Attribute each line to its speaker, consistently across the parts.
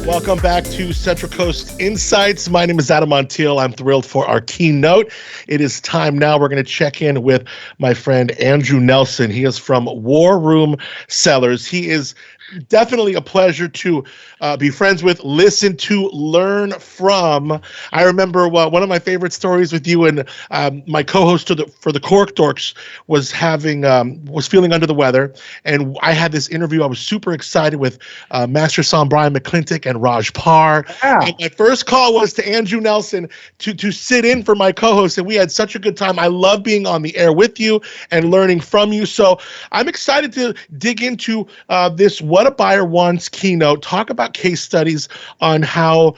Speaker 1: Welcome back to Central Coast Insights. My name is Adam Montiel. I'm thrilled for our keynote. It is time now. We're going to check in with my friend Andrew Nelson. He is from Room Cellars. He is definitely a pleasure to be friends with, listen to, learn from. I remember one of my favorite stories with you and my co-host for the Cork Dorks was feeling under the weather, and I had this interview. I was super excited with Master Psalm Brian McClintock and Raj Parr. Yeah. And my first call was to Andrew Nelson to sit in for my co-host, and we had such a good time. I love being on the air with you and learning from you. So I'm excited to dig into this What a Buyer Wants keynote, talk about case studies on how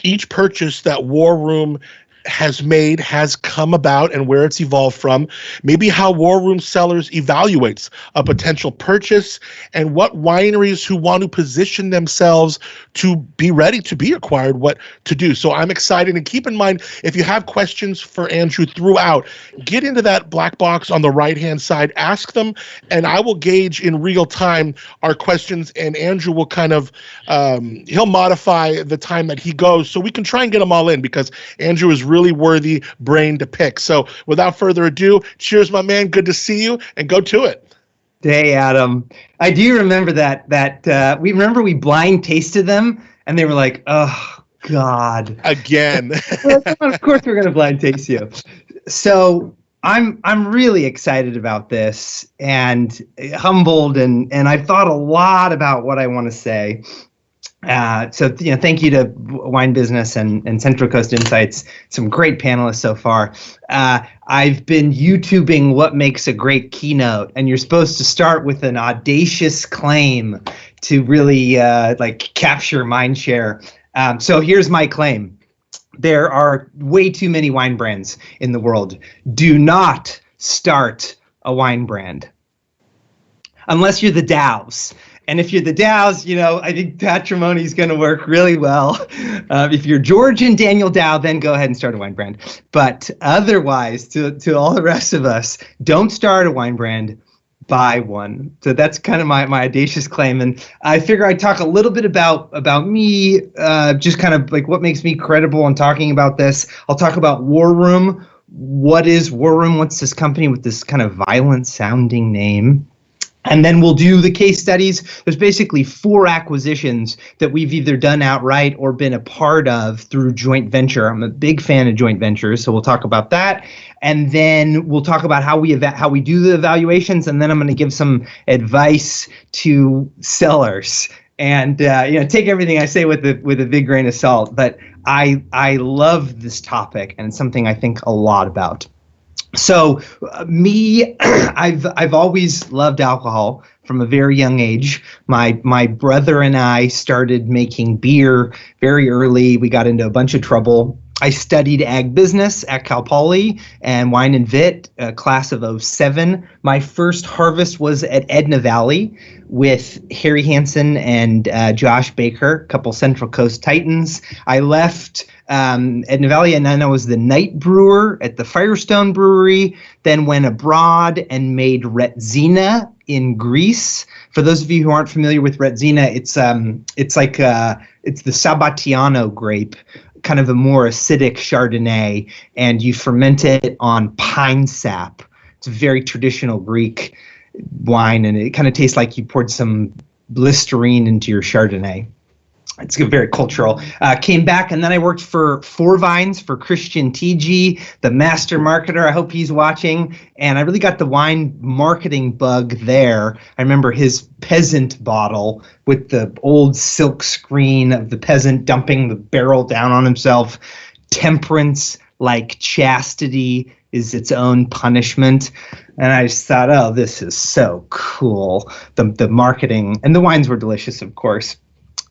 Speaker 1: each purchase that War Room has made has come about and where it's evolved from, maybe how Room Cellars evaluates a potential purchase, and what wineries who want to position themselves to be ready to be acquired, what to do. So I'm excited, and keep in mind, if you have questions for Andrew throughout, get into that black box on the right-hand side, ask them, and I will gauge in real time our questions, and Andrew will kind of, he'll modify the time that he goes so we can try and get them all in, because Andrew is really worthy brain to pick. So without further ado, cheers, my man. Good to see you, and go to it.
Speaker 2: Hey, Adam. I do remember that we blind tasted them, and they were like, oh, God.
Speaker 1: Again.
Speaker 2: Of course we're going to blind taste you. So I'm really excited about this and humbled, and I've thought a lot about what I want to say. So thank you to Wine Business and Central Coast Insights, some great panelists so far. I've been YouTubing what makes a great keynote, and you're supposed to start with an audacious claim to really capture mind share. So here's my claim. There are way too many wine brands in the world. Do not start a wine brand unless you're the Dows. And if you're the Dows, I think patrimony is going to work really well. If you're George and Daniel Dow, then go ahead and start a wine brand. But otherwise, to all the rest of us, don't start a wine brand, buy one. So that's kind of my audacious claim. And I figure I'd talk a little bit about me, just kind of like what makes me credible in talking about this. I'll talk about War Room. What is War Room? What's this company with this kind of violent sounding name? And then we'll do the case studies. There's basically 4 acquisitions that we've either done outright or been a part of through joint venture. I'm a big fan of joint ventures, so we'll talk about that. And then we'll talk about how we do the evaluations, and then I'm going to give some advice to sellers. And take everything I say with a big grain of salt. But I love this topic, and it's something I think a lot about. So I've always loved alcohol from a very young age. My brother and I started making beer very early. We got into a bunch of trouble. I studied ag business at Cal Poly and wine and vit, class of 07. My first harvest was at Edna Valley with Harry Hansen and Josh Baker, a couple Central Coast Titans. I left Edna Valley, and then I was the night brewer at the Firestone Brewery, then went abroad and made Retsina in Greece. For those of you who aren't familiar with Retsina, it's the Sabatiano grape, kind of a more acidic Chardonnay, and you ferment it on pine sap. It's a very traditional Greek wine, and it kind of tastes like you poured some Listerine into your Chardonnay. It's very cultural. Came back, and then I worked for Four Vines for Christian TG, the master marketer. I hope he's watching. And I really got the wine marketing bug there. I remember his peasant bottle with the old silk screen of the peasant dumping the barrel down on himself. Temperance, like chastity, is its own punishment. And I just thought, oh, this is so cool. The marketing, and the wines were delicious, of course.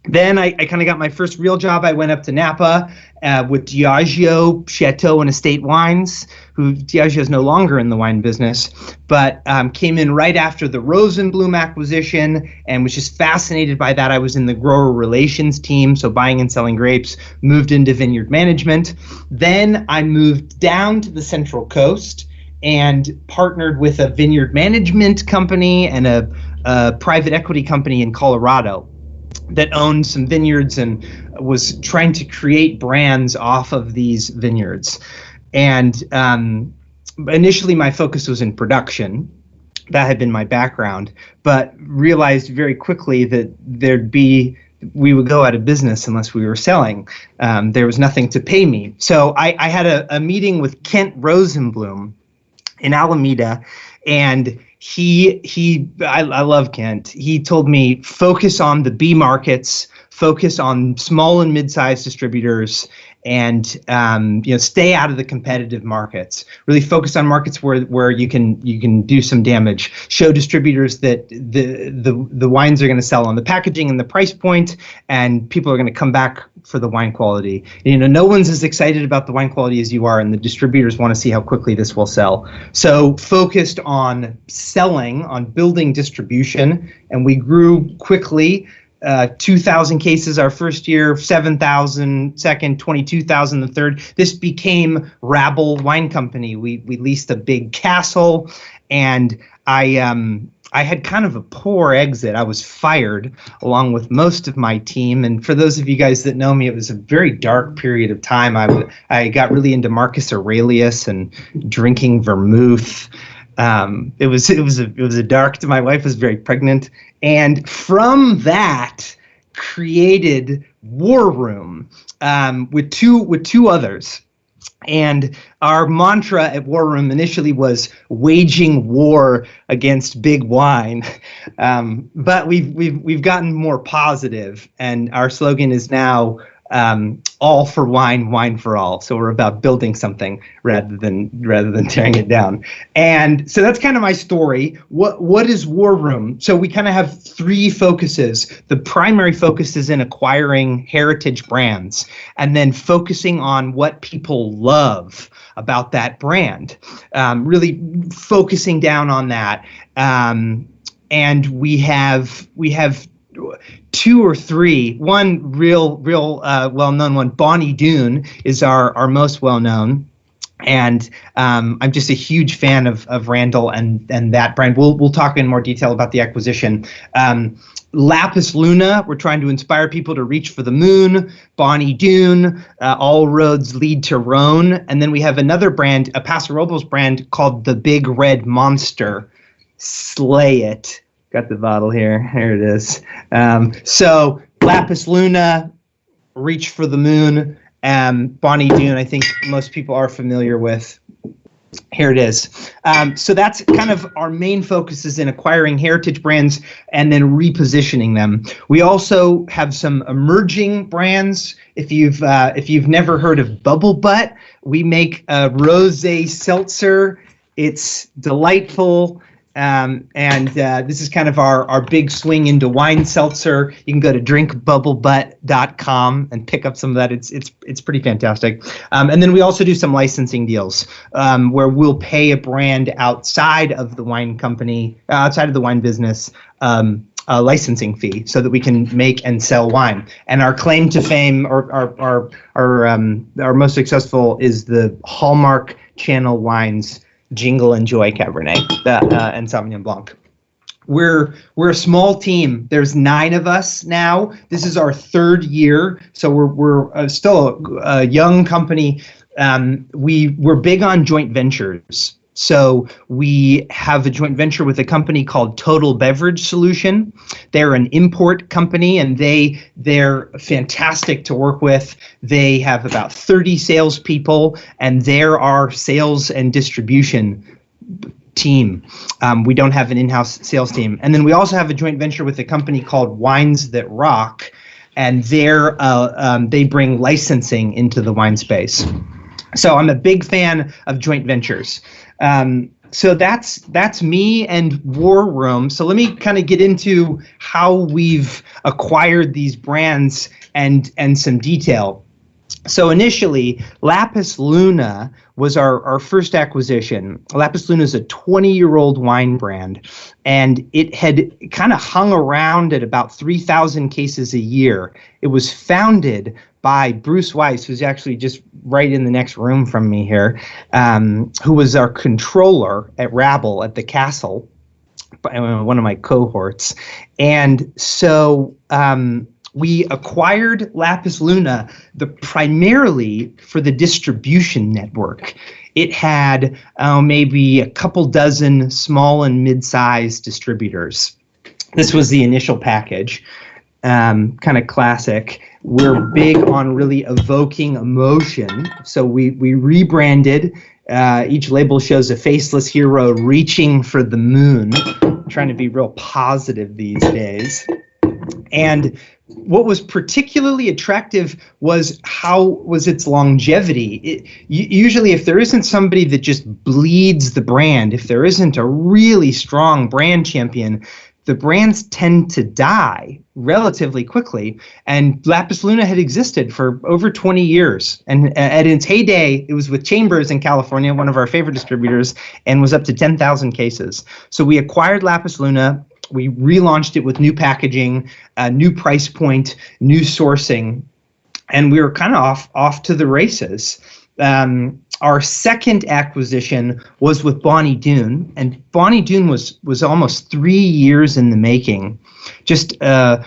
Speaker 2: Then I kind of got my first real job. I went up to Napa with Diageo Chateau and Estate Wines, who Diageo is no longer in the wine business, but came in right after the Rosenblum acquisition and was just fascinated by that. I was in the grower relations team, so buying and selling grapes, moved into vineyard management. Then I moved down to the Central Coast and partnered with a vineyard management company and a private equity company in Colorado that owned some vineyards and was trying to create brands off of these vineyards. And initially my focus was in production. That had been my background, but realized very quickly that we would go out of business unless we were selling. There was nothing to pay me. So I had a meeting with Kent Rosenblum in Alameda, and I love Kent. He told me, focus on the B markets, focus on small and mid-sized distributors, and stay out of the competitive markets. Really focus on markets where you can do some damage. Show distributors that the wines are going to sell on the packaging and the price point, and people are going to come back for the wine quality. No one's as excited about the wine quality as you are, and the distributors want to see how quickly this will sell. So focused on selling, on building distribution, and we grew quickly. 2,000 cases our first year, 7,000 second, 22,000 the third. This became Rabble Wine Company. We leased a big castle, and I had kind of a poor exit. I was fired along with most of my team. And for those of you guys that know me, it was a very dark period of time. I got really into Marcus Aurelius and drinking vermouth. It was a dark. My wife was very pregnant, and from that created War Room with two others. And our mantra at War Room initially was waging war against big wine, but we've gotten more positive, and our slogan is now all for wine, wine for all. So we're about building something rather than tearing it down. And so that's kind of my story. What is War Room? So we kind of have three focuses. The primary focus is in acquiring heritage brands and then focusing on what people love about that brand, really focusing down on that. And we have two or three. One real well-known one, Bonny Doon, is our most well-known. And I'm just a huge fan of Randall and that brand. We'll talk in more detail about the acquisition. Lapis Luna, we're trying to inspire people to reach for the moon. Bonny Doon, all roads lead to Rhone. And then we have another brand, a Paso Robles brand called the Big Red Monster. Slay it. Got the bottle here. Here it is. So Lapis Luna, reach for the moon. Bonny Doon, I think most people are familiar with. Here it is. So that's kind of our main focus is in acquiring heritage brands and then repositioning them. We also have some emerging brands. If you've never heard of Bubble Butt, we make a rosé seltzer. It's delightful. And this is kind of our big swing into wine seltzer. You can go to drinkbubblebutt.com and pick up some of that. It's pretty fantastic. And then we also do some licensing deals where we'll pay a brand outside of the wine company, outside of the wine business, a licensing fee so that we can make and sell wine. And our claim to fame, or our most successful, is the Hallmark Channel Wines Jingle and Joy Cabernet and Sauvignon Blanc. we're a small team. There's 9 of us now. This is our 3rd year, so we're still a young company. We're big on joint ventures. So we have a joint venture with a company called Total Beverage Solution. They're an import company, and they're fantastic to work with. They have about 30 salespeople, and they're our sales and distribution team. We don't have an in-house sales team. And then we also have a joint venture with a company called Wines That Rock, and they bring licensing into the wine space. So I'm a big fan of joint ventures. So that's me and War Room. So let me kind of get into how we've acquired these brands and some detail. So initially, Lapis Luna was our first acquisition. Lapis Luna is a 20-year-old wine brand, and it had kind of hung around at about 3,000 cases a year. It was founded by Bruce Weiss, who's actually just right in the next room from me here, who was our controller at Rabble at the Castle, one of my cohorts. And so we acquired Lapis Luna primarily for the distribution network. It had maybe a couple dozen small and mid-sized distributors. This was the initial package, kind of classic. We're big on really evoking emotion, so we rebranded. Each label shows a faceless hero reaching for the moon. I'm trying to be real positive these days. And what was particularly attractive was its longevity. Usually, if there isn't somebody that just bleeds the brand, if there isn't a really strong brand champion, the brands tend to die relatively quickly. And Lapis Luna had existed for over 20 years. And at its heyday, it was with Chambers in California, one of our favorite distributors, and was up to 10,000 cases. So we acquired Lapis Luna. We relaunched it with new packaging, new price point, new sourcing, and we were kind of off to the races. Our second acquisition was with Bonny Doon, and Bonny Doon was almost 3 years in the making. Just a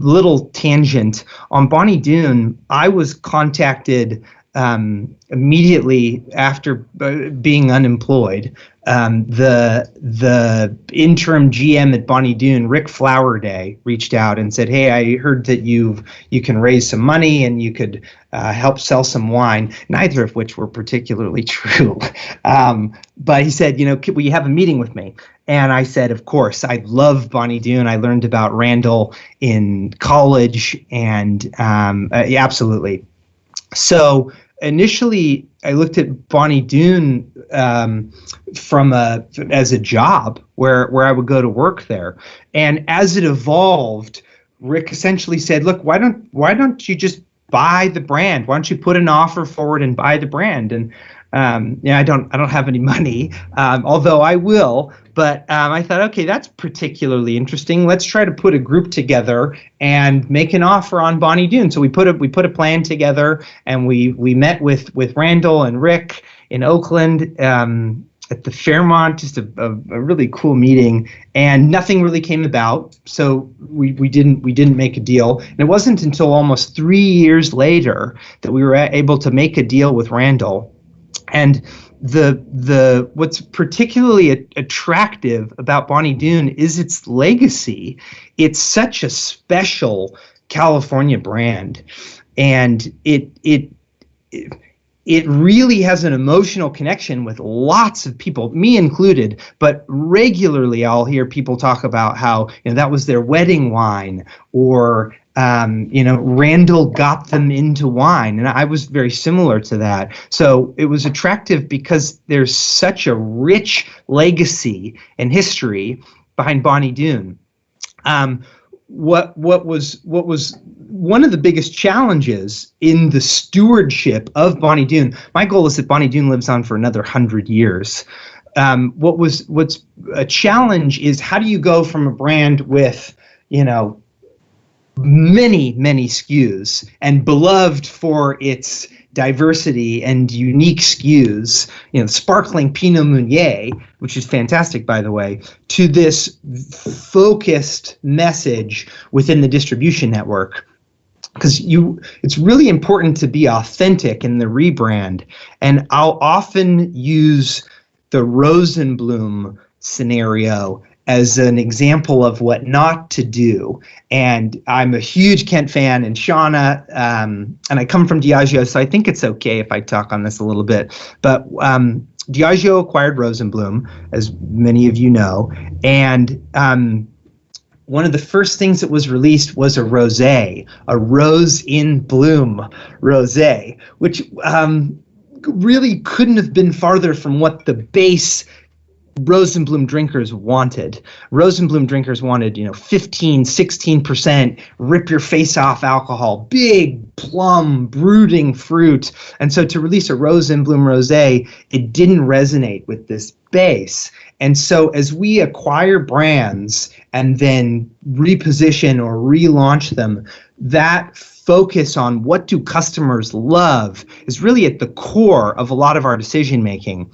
Speaker 2: little tangent on Bonny Doon. I was contacted immediately after being unemployed. The interim GM at Bonny Doon, Rick Flowerday, reached out and said, "Hey, I heard that you can raise some money and you could help sell some wine." Neither of which were particularly true. But he said, "Will you have a meeting with me?" And I said, "Of course. I love Bonny Doon. I learned about Randall in college, and yeah, absolutely." So initially, I looked at Bonny Doon as a job where I would go to work there, and as it evolved, Rick essentially said, "Look, why don't you just buy the brand? Why don't you put an offer forward and buy the brand?" And I don't have any money, although I will. But I thought, okay, that's particularly interesting. Let's try to put a group together and make an offer on Bonny Doon. So we put a plan together, and we met with Randall and Rick in Oakland at the Fairmont. Just a really cool meeting, and nothing really came about. So we didn't make a deal. And it wasn't until almost 3 years later that we were able to make a deal with Randall. And the what's particularly attractive about Bonny Doon is its legacy. It's such a special California brand, and it really has an emotional connection with lots of people, me included. But regularly, I'll hear people talk about how that was their wedding wine, or Randall got them into wine, and I was very similar to that. So it was attractive because there's such a rich legacy and history behind Bonny Doon. What was one of the biggest challenges in the stewardship of Bonny Doon? My goal is that Bonny Doon lives on for another 100 years. What's a challenge is, how do you go from a brand with many, many SKUs and beloved for its diversity and unique SKUs, sparkling Pinot Meunier, which is fantastic, by the way, to this focused message within the distribution network. Because it's really important to be authentic in the rebrand. And I'll often use the Rosenblum scenario as an example of what not to do. And I'm a huge Kent fan, and Shauna, and I come from Diageo, so I think it's okay if I talk on this a little bit. But Diageo acquired Rosenblum, as many of you know, and one of the first things that was released was a rosé, a rose in bloom rosé, which really couldn't have been farther from what the base Rosenblum drinkers wanted. Rosenblum drinkers wanted, 15, 16%, rip your face off alcohol, big plum, brooding fruit. And so to release a Rosenblum rosé, it didn't resonate with this base. And so as we acquire brands and then reposition or relaunch them, that focus on what do customers love is really at the core of a lot of our decision making.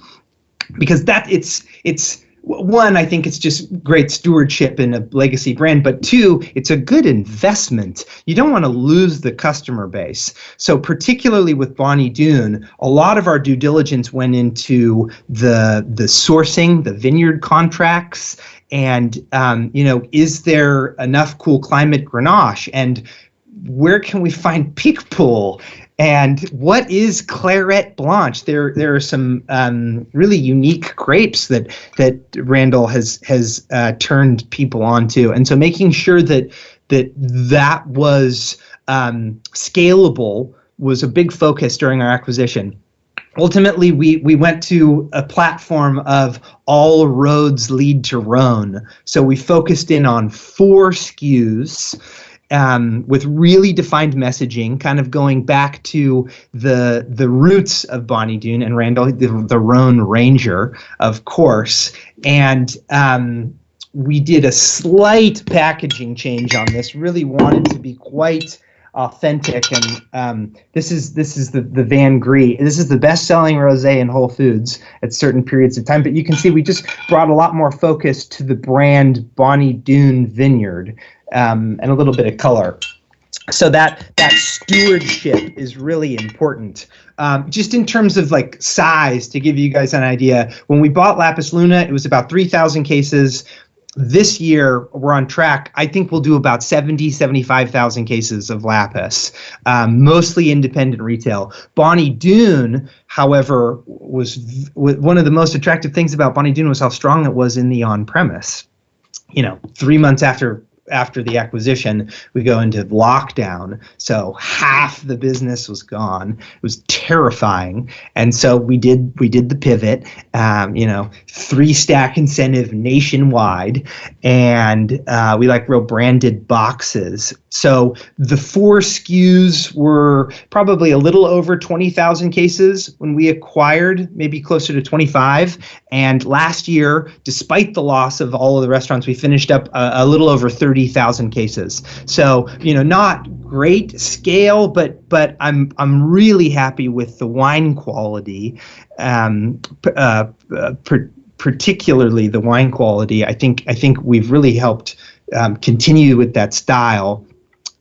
Speaker 2: Because it's one, I think it's just great stewardship in a legacy brand, but two, it's a good investment. You don't want to lose the customer base. So particularly with Bonny Doon, a lot of our due diligence went into the sourcing, the vineyard contracts, and is there enough cool climate Grenache, and where can we find Pic Pool? And what is Claret Blanche? There are some really unique grapes that Randall has turned people onto, and so making sure that was scalable was a big focus during our acquisition. Ultimately, we went to a platform of all roads lead to Rhone. So we focused in on 4 SKUs. With really defined messaging, kind of going back to the roots of Bonny Doon and Randall, the Rhone Ranger, of course. And we did a slight packaging change on this, really wanted to be quite authentic. And this is the Van Gris. This is the best-selling rosé in Whole Foods at certain periods of time. But you can see we just brought a lot more focus to the brand Bonny Doon Vineyard. And a little bit of color. So that stewardship is really important. Just in terms of like size, to give you guys an idea, when we bought Lapis Luna, it was about 3,000 cases. This year, we're on track. I think we'll do about 75,000 cases of Lapis, mostly independent retail. Bonny Doon, however, was one of the most attractive things about Bonny Doon was how strong it was in the on-premise. 3 months after the acquisition, we go into lockdown. So half the business was gone. It was terrifying. And so we did the pivot, 3-stack incentive nationwide. And we like real branded boxes. So the 4 SKUs were probably a little over 20,000 cases when we acquired, maybe closer to 25. And last year, despite the loss of all of the restaurants, we finished up a little over 30,000 cases. So, not great scale, but I'm really happy with the wine quality, particularly the wine quality. I think we've really helped continue with that style.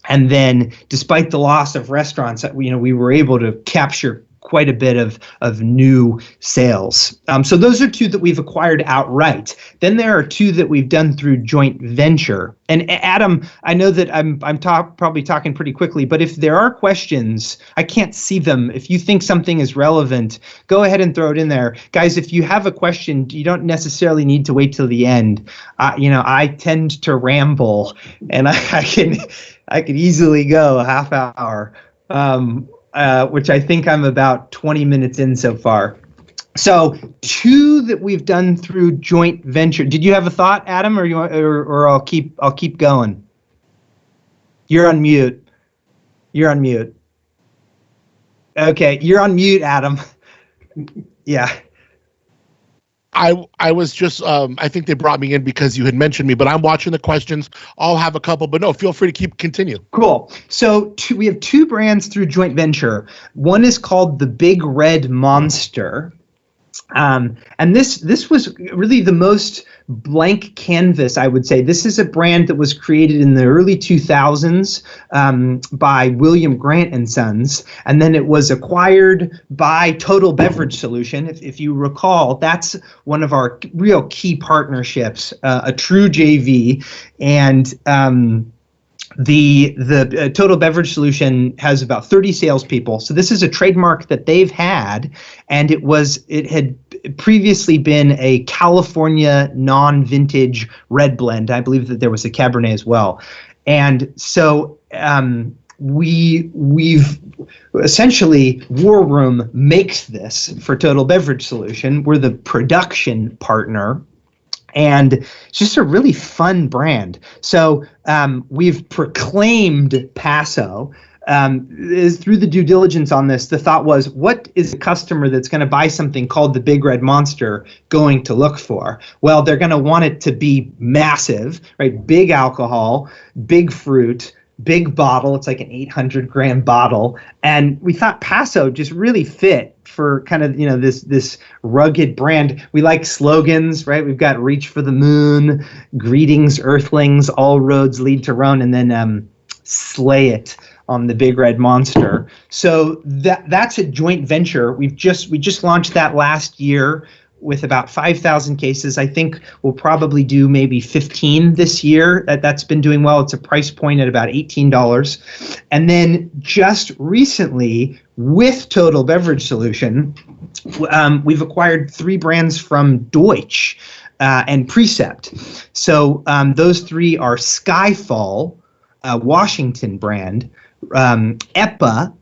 Speaker 2: And then, despite the loss of restaurants, we were able to capture quite a bit of new sales. So those are 2 that we've acquired outright. Then there are 2 that we've done through joint venture. And Adam, I know that I'm probably talking pretty quickly, but if there are questions, I can't see them. If you think something is relevant, go ahead and throw it in there. Guys, if you have a question, you don't necessarily need to wait till the end. I tend to ramble, and I could easily go a half hour. Which I think I'm about 20 minutes in so far. So 2 that we've done through joint venture. Did you have a thought, Adam, or I'll keep going? You're on mute. Okay, you're on mute, Adam. Yeah.
Speaker 1: I was just I think they brought me in because you had mentioned me, but I'm watching the questions. I'll have a couple, but no, feel free to continue.
Speaker 2: Cool. So we have two brands through joint venture. One is called the Big Red Monster. And this was really the most blank canvas, I would say. This is a brand that was created in the early 2000s by William Grant and Sons, and then it was acquired by Total Beverage Solution. If you recall, that's one of our real key partnerships, a true JV, and the Total Beverage Solution has about 30 salespeople. So this is a trademark that they've had, and it had previously been a California non-vintage red blend. I believe that there was a Cabernet as well. And so we've essentially, War Room makes this for Total Beverage Solution. We're the production partner. And it's just a really fun brand. So we've proclaimed Paso. Through the due diligence on this, the thought was, what is a customer that's going to buy something called the Big Red Monster going to look for? Well, they're going to want it to be massive, right? Big alcohol, big fruit, big bottle. It's like an 800-gram bottle. And we thought Paso just really fit for kind of, this rugged brand. We like slogans, right? We've got Reach for the Moon, Greetings Earthlings, All Roads Lead to Rome, and then Slay It on the Big Red Monster. So that's a joint venture. We just launched that last year with about 5,000 cases. I think we'll probably do maybe 15 this year. That's been doing well. It's a price point at about $18. And then just recently, with Total Beverage Solution, we've acquired 3 brands from Deutsch and Precept. So those 3 are Skyfall, a Washington brand, EPA,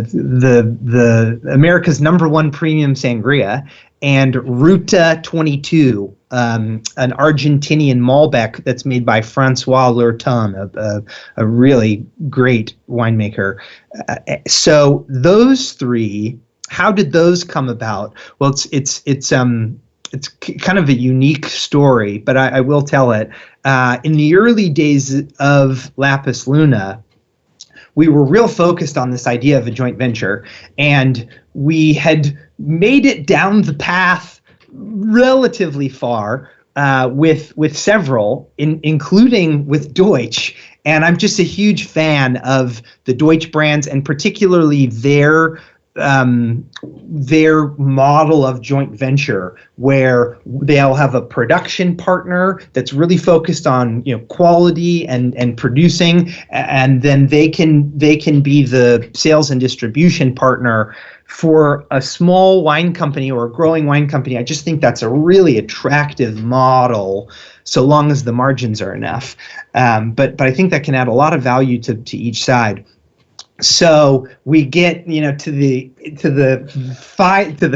Speaker 2: the America's #1 premium sangria, and Ruta 22, an Argentinian Malbec that's made by Francois Lurton, a really great winemaker. So those 3, how did those come about? Well, it's kind of a unique story, but I will tell it. In the early days of Lapis Luna, we were real focused on this idea of a joint venture, and we had made it down the path relatively far with several, including with Deutsch. And I'm just a huge fan of the Deutsch brands, and particularly their model of joint venture, where they'll have a production partner that's really focused on quality and producing, and then they can be the sales and distribution partner for a small wine company or a growing wine company. I just think that's a really attractive model, so long as the margins are enough. But I think that can add a lot of value to each side. So we get to the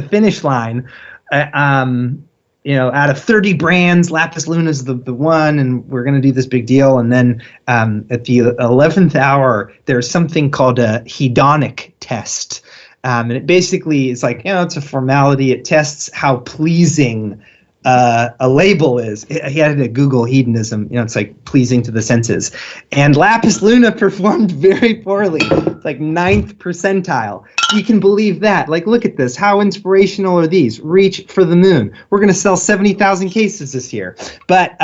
Speaker 2: finish line. Out of 30 brands, Lapis Luna is the one, and we're going to do this big deal. And then at the 11th hour, there's something called a hedonic test, and it basically is like it's a formality. It tests how pleasing a label is. He had to Google hedonism. It's like pleasing to the senses. And Lapis Luna performed very poorly. It's like 9th percentile. You can believe that. Like, look at this. How inspirational are these? Reach for the moon. We're going to sell 70,000 cases this year. But,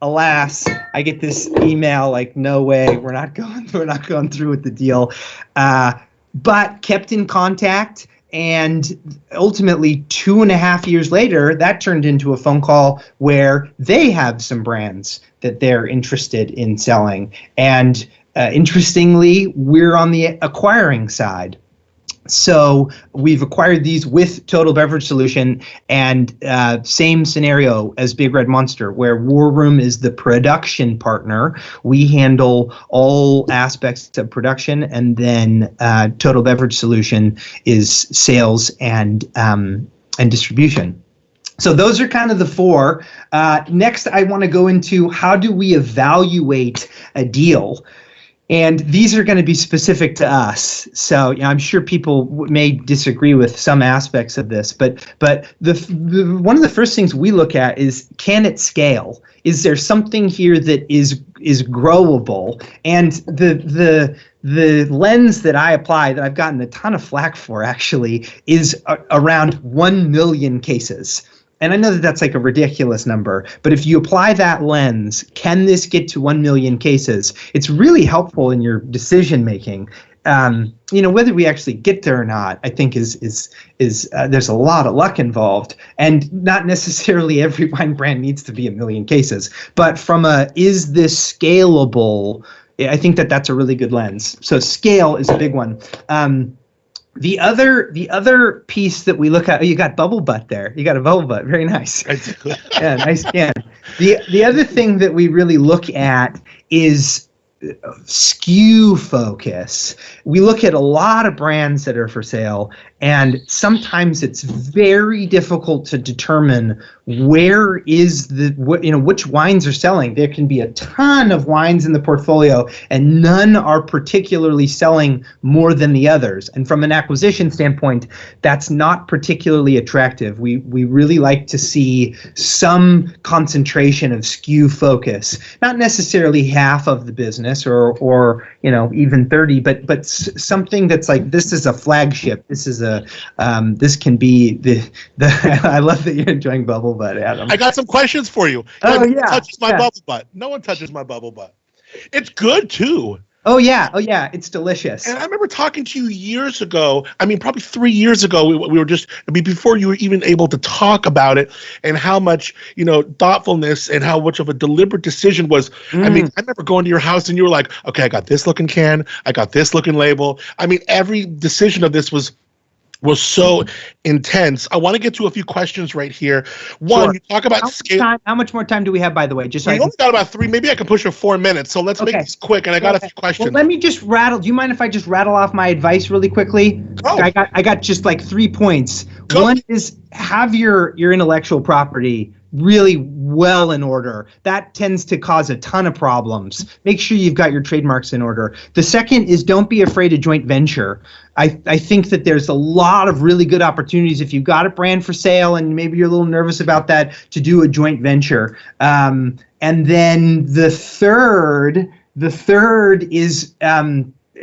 Speaker 2: alas, I get this email like, no way, we're not going through with the deal. But kept in contact. And ultimately, 2.5 years later, that turned into a phone call where they have some brands that they're interested in selling. And interestingly, we're on the acquiring side. So we've acquired these with Total Beverage Solution, and same scenario as Big Red Monster, where War Room is the production partner. We handle all aspects of production, and then Total Beverage Solution is sales and distribution. So those are kind of the 4. Next, I want to go into how do we evaluate a deal. And these are going to be specific to us. So I'm sure people may disagree with some aspects of this, but the one of the first things we look at is, can it scale? Is there something here that is growable? And the lens that I apply, that I've gotten a ton of flack for actually, is around 1 million cases. And I know that that's like a ridiculous number, but if you apply that lens, can this get to 1 million cases? It's really helpful in your decision making. Whether we actually get there or not, I think is there's a lot of luck involved, and not necessarily every wine brand needs to be 1 million cases. But from is this scalable? I think that's a really good lens. So scale is a big one. The other piece that we look at, you got bubble butt there. You got a bubble butt. Very nice. Yeah, nice scan. The other thing that we really look at is SKU focus. We look at a lot of brands that are for sale, and sometimes it's very difficult to determine where is which wines are selling. There can be a ton of wines in the portfolio, and none are particularly selling more than the others. And from an acquisition standpoint, that's not particularly attractive. We really like to see some concentration of SKU focus, not necessarily half of the business or even 30, but something that's like, this is a flagship. This is this can be the I love that you're enjoying bubble butt, Adam.
Speaker 1: I got some questions for you.
Speaker 2: Oh,
Speaker 1: no one
Speaker 2: yeah.
Speaker 1: touches my bubble butt. No one touches my bubble butt. It's good too.
Speaker 2: Oh yeah, it's delicious.
Speaker 1: And I remember talking to you years ago. I mean, probably 3 years ago. We were just, before you were even able to talk about it, and how much thoughtfulness and how much of a deliberate decision was. I mean, I remember going to your house and you were like, "Okay, I got this looking can. I got this looking label." I mean, every decision of this was so intense. I want to get to a few questions right here. One,
Speaker 2: Sure.
Speaker 1: You talk about scale.
Speaker 2: How much more time do we have, by the way? Just
Speaker 1: We only got about 3. Maybe I can push for 4 minutes. So let's make this quick. And I got a few questions.
Speaker 2: Well, let me just rattle. Do you mind if I just rattle off my advice really quickly?
Speaker 1: Go.
Speaker 2: I got just like 3 points.
Speaker 1: Go.
Speaker 2: One is, have your intellectual property really well in order. That tends to cause a ton of problems. Make sure you've got your trademarks in order. The second is, don't be afraid of joint venture. I think that there's a lot of really good opportunities if you've got a brand for sale and maybe you're a little nervous about that, to do a joint venture. And then the third is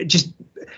Speaker 2: just,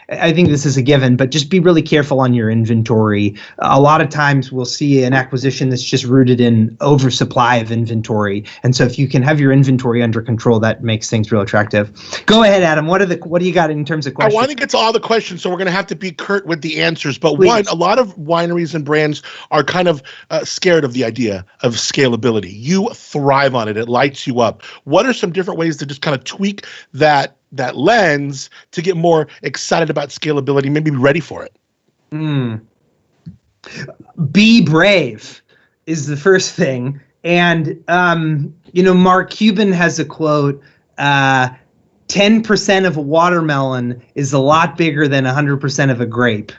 Speaker 2: I think this is a given, but just be really careful on your inventory. A lot of times we'll see an acquisition that's just rooted in oversupply of inventory. And so if you can have your inventory under control, that makes things real attractive. Go ahead, Adam. What do you got in terms of questions?
Speaker 1: I want to get to all the questions, so we're going to have to be curt with the answers. But
Speaker 2: Please.
Speaker 1: One, a lot of wineries and brands are kind of scared of the idea of scalability. You thrive on it. It lights you up. What are some different ways to just kind of tweak that lens to get more excited about scalability, maybe be ready for it?
Speaker 2: Be brave is the first thing. And, Mark Cuban has a quote, 10% of a watermelon is a lot bigger than 100% of a grape.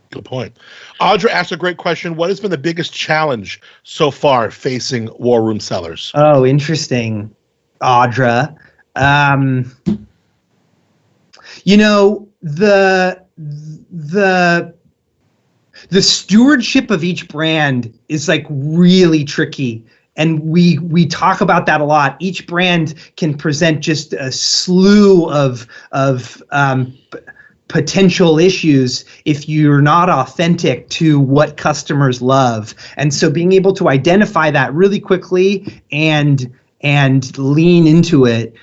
Speaker 1: Good point. Audra asked a great question. What has been the biggest challenge so far facing War Room Cellars?
Speaker 2: Oh, interesting, Audra. The stewardship of each brand is like really tricky. And we talk about that a lot. Each brand can present just a slew of potential issues if you're not authentic to what customers love. And so being able to identify that really quickly and lean into it,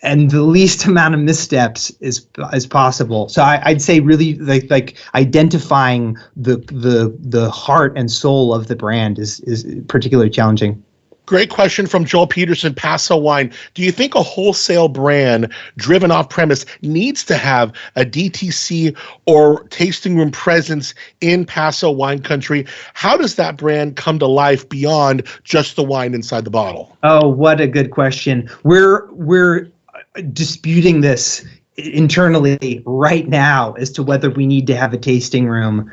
Speaker 2: and the least amount of missteps is possible. So I'd say really like identifying the heart and soul of the brand is particularly challenging.
Speaker 1: Great question from Joel Peterson, Paso Wine. Do you think a wholesale brand driven off premise needs to have a DTC or tasting room presence in Paso wine country? How does that brand come to life beyond just the wine inside the bottle?
Speaker 2: Oh, what a good question. We're disputing this internally right now as to whether we need to have a tasting room.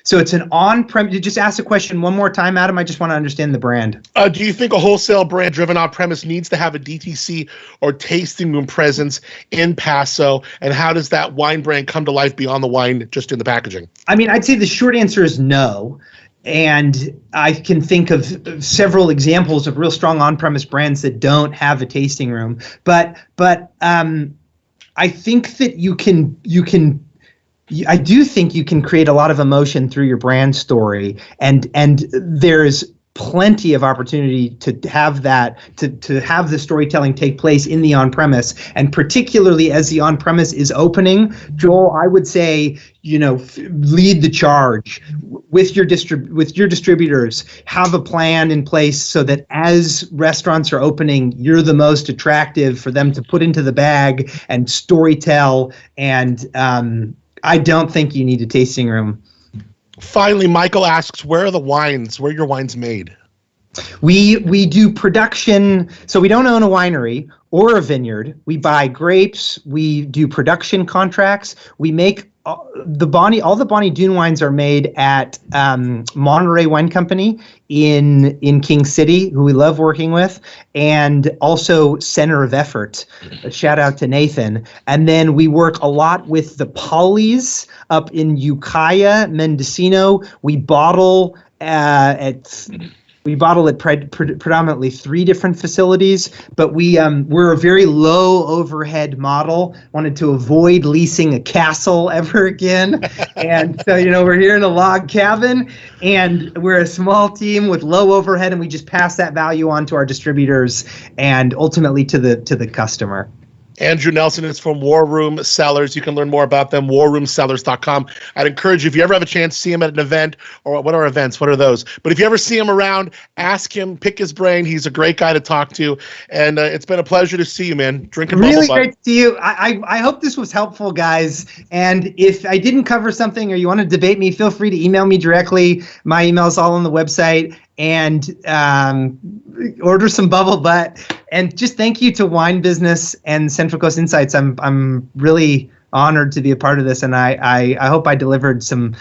Speaker 2: So it's an on-prem. You just ask the question one more time, Adam. I just want to understand the brand.
Speaker 1: Do you think a wholesale brand driven on-premise needs to have a DTC or tasting room presence in Paso? And how does that wine brand come to life beyond the wine, just in the packaging?
Speaker 2: I mean, I'd say the short answer is no. And I can think of several examples of real strong on-premise brands that don't have a tasting room. But I think that I do think you can create a lot of emotion through your brand story, and there's plenty of opportunity to have that, to have the storytelling take place in the on-premise, and particularly as the on-premise is opening. Joel, I would say, lead the charge with your distributors. Have a plan in place so that as restaurants are opening, you're the most attractive for them to put into the bag and storytell. And I don't think you need a tasting room.
Speaker 1: Finally, Michael asks, where are your wines made?
Speaker 2: We do production, so we don't own a winery or a vineyard. We buy grapes. We do production contracts. We make all the Bonny Doon wines are made at Monterey Wine Company in King City, who we love working with, and also Center of Effort. A shout out to Nathan. And then we work a lot with the Paulies up in Ukiah, Mendocino. We bottle at predominantly 3 different facilities, but we're a very low overhead model. Wanted to avoid leasing a castle ever again. And so, we're here in a log cabin, and we're a small team with low overhead, and we just pass that value on to our distributors and ultimately to the customer.
Speaker 1: Andrew Nelson is from War Room Cellars. You can learn more about them, warroomcellars.com. I'd encourage you, if you ever have a chance, see him at an event, or what are events? What are those? But if you ever see him around, ask him, pick his brain. He's a great guy to talk to. And it's been a pleasure to see you, man. Drinking
Speaker 2: really
Speaker 1: bubble
Speaker 2: great to see you. I hope this was helpful, guys. And if I didn't cover something or you want to debate me, feel free to email me directly. My email is all on the website. And order some bubble butt. And just thank you to Wine Business and Central Coast Insights. I'm really honored to be a part of this, and I hope I delivered some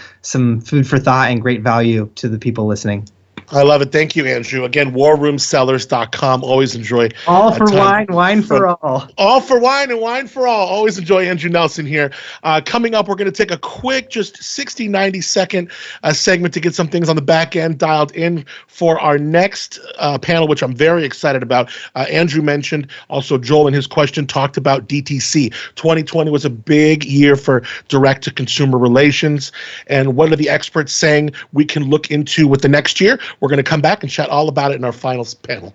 Speaker 2: food for thought and great value to the people listening.
Speaker 1: I love it. Thank you, Andrew. Again, warroomcellars.com. Always enjoy.
Speaker 2: All for wine, wine for all.
Speaker 1: All for wine and wine for all. Always enjoy Andrew Nelson here. Coming up, we're going to take a quick, just 60, 90-second segment to get some things on the back end dialed in for our next panel, which I'm very excited about. Andrew mentioned, also Joel in his question talked about DTC. 2020 was a big year for direct-to-consumer relations. And what are the experts saying we can look into with the next year? We're going to come back and chat all about it in our final panel.